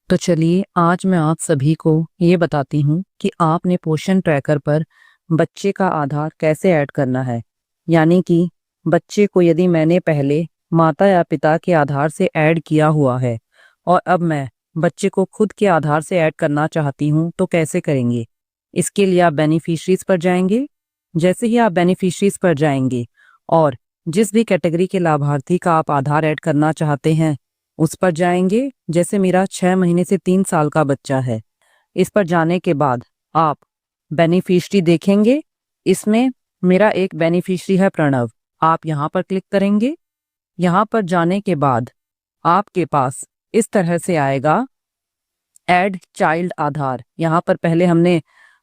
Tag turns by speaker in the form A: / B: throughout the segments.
A: तो चलिए आज मैं आप सभी को ये बताती हूँ कि आपने पोषण ट्रैकर पर बच्चे का आधार कैसे ऐड करना है। यानी कि बच्चे को यदि मैंने पहले माता या पिता के आधार से ऐड किया हुआ है और अब मैं बच्चे को खुद के आधार से ऐड करना चाहती हूँ तो कैसे करेंगे। इसके लिए आप बेनिफिशरीज पर जाएंगे। जैसे ही आप बेनिफिशरीज पर जाएंगे और जिस भी कैटेगरी के लाभार्थी का आप आधार ऐड करना चाहते हैं उस पर जाएंगे। जैसे मेरा 6 महीने से 3 साल का बच्चा है, इस पर जाने के बाद आप बेनिफिशरी देखेंगे। इसमें मेरा एक बेनिफिशरी है प्रणव। आप यहाँ पर क्लिक करेंगे। यहाँ पर जाने के बाद आपके पास इस तरह से आएगा ऐड चाइल्ड आधार। यहाँ पर पहले हमने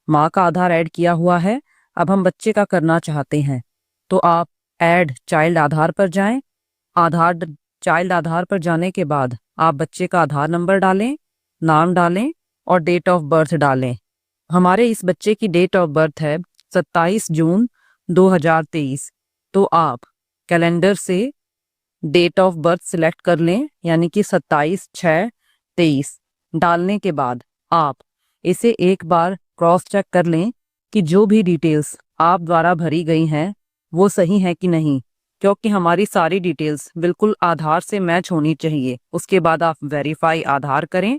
A: माँ का आधार ऐड किया हुआ है, अब हम बच्चे का करना चाहते हैं तो आप ऐड चाइल्ड आधार पर जाएं। चाइल्ड आधार पर जाने के बाद आप बच्चे का आधार नंबर डालें, नाम डालें और डेट ऑफ बर्थ डालें। हमारे इस बच्चे की डेट ऑफ बर्थ है 27 जून 2023। तो आप कैलेंडर से डेट ऑफ बर्थ सिलेक्ट कर लें, यानी कि 27/6/23। डालने के बाद आप इसे एक बार क्रॉस चेक कर लें कि जो भी डिटेल्स आप द्वारा भरी गई हैं वो सही है कि नहीं, क्योंकि हमारी सारी डिटेल्स बिल्कुल आधार से मैच होनी चाहिए। उसके बाद आप वेरीफाई आधार करें।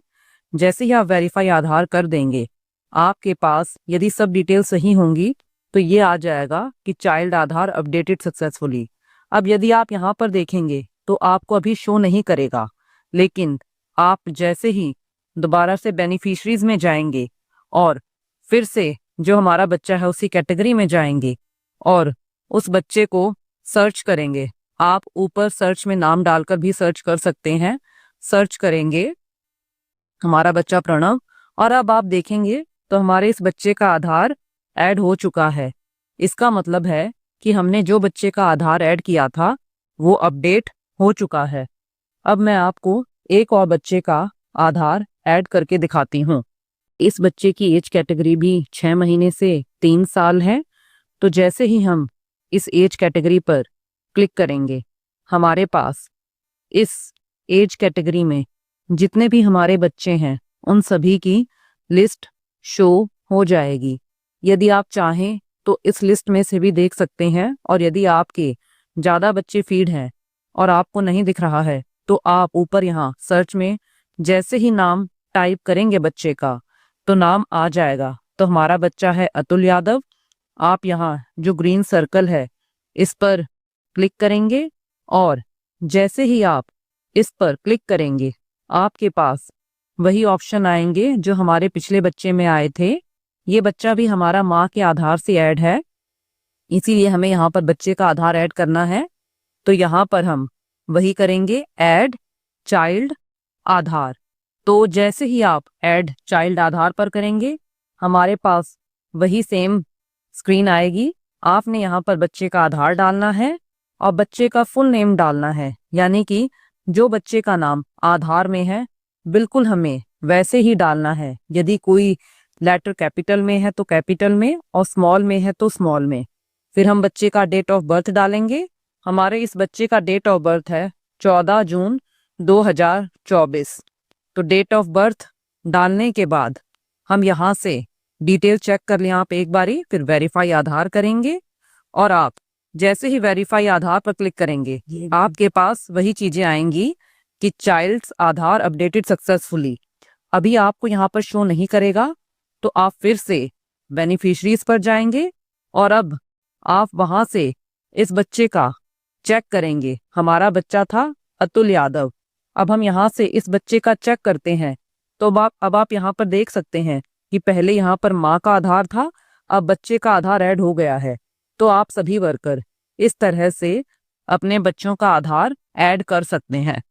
A: जैसे ही आप वेरीफाई आधार कर देंगे, आपके पास यदि सब डिटेल सही होंगी तो ये आ जाएगा कि चाइल्ड आधार अपडेटेड सक्सेसफुली। अब यदि आप यहाँ पर देखेंगे तो आपको अभी शो नहीं करेगा, लेकिन आप जैसे ही दोबारा से बेनिफिशरीज में जाएंगे और फिर से जो हमारा बच्चा है उसी कैटेगरी में जाएंगे और उस बच्चे को सर्च करेंगे। आप ऊपर सर्च में नाम डालकर भी सर्च कर सकते हैं। सर्च करेंगे हमारा बच्चा प्रणव और अब आप देखेंगे तो हमारे इस बच्चे का आधार ऐड हो चुका है। इसका मतलब है कि हमने जो बच्चे का आधार ऐड किया था वो अपडेट हो चुका है। अब मैं आपको एक और बच्चे का आधार ऐड करके दिखाती हूँ। इस बच्चे की एज कैटेगरी भी 6 महीने से 3 साल है। तो जैसे ही हम इस एज कैटेगरी पर क्लिक करेंगे, हमारे पास इस एज कैटेगरी में जितने भी हमारे बच्चे हैं उन सभी की लिस्ट शो हो जाएगी। यदि आप चाहें तो इस लिस्ट में से भी देख सकते हैं, और यदि आपके ज़्यादा बच्चे फीड हैं और आपको नहीं दिख रहा है तो आप ऊपर यहाँ सर्च में जैसे ही नाम टाइप करेंगे बच्चे का तो नाम आ जाएगा। तो हमारा बच्चा है अतुल यादव। आप यहाँ जो ग्रीन सर्कल है इस पर क्लिक करेंगे और जैसे ही आप इस पर क्लिक करेंगे आपके पास वही ऑप्शन आएंगे जो हमारे पिछले बच्चे में आए थे। ये बच्चा भी हमारा माँ के आधार से ऐड है, इसीलिए हमें यहाँ पर बच्चे का आधार ऐड करना है। तो यहाँ पर हम वही करेंगे, ऐड चाइल्ड आधार। तो जैसे ही आप ऐड चाइल्ड आधार पर करेंगे हमारे पास वही सेम स्क्रीन आएगी। आपने यहाँ पर बच्चे का आधार डालना है और बच्चे का फुल नेम डालना है, यानी कि जो बच्चे का नाम आधार में है बिल्कुल हमें वैसे ही डालना है। यदि कोई लेटर कैपिटल में है तो कैपिटल में और स्मॉल में है तो स्मॉल में। फिर हम बच्चे का डेट ऑफ बर्थ डालेंगे। हमारे इस बच्चे का डेट ऑफ बर्थ है 14 जून 2024। तो डेट ऑफ बर्थ डालने के बाद हम यहाँ से डिटेल चेक कर लें आप एक बारी, फिर वेरीफाई आधार करेंगे और आप जैसे ही वेरीफाई आधार पर क्लिक करेंगे आपके पास वही चीजें आएंगी कि चाइल्ड्स आधार अपडेटेड सक्सेसफुली। अभी आपको यहाँ पर शो नहीं करेगा तो आप फिर से बेनिफिशरीज पर जाएंगे और अब आप वहां से इस बच्चे का चेक करेंगे। हमारा बच्चा था अतुल यादव। अब हम यहाँ से इस बच्चे का चेक करते हैं तो अब आप यहाँ पर देख सकते हैं कि पहले यहाँ पर माँ का आधार था, अब बच्चे का आधार ऐड हो गया है। तो आप सभी वर्कर इस तरह से अपने बच्चों का आधार ऐड कर सकते हैं।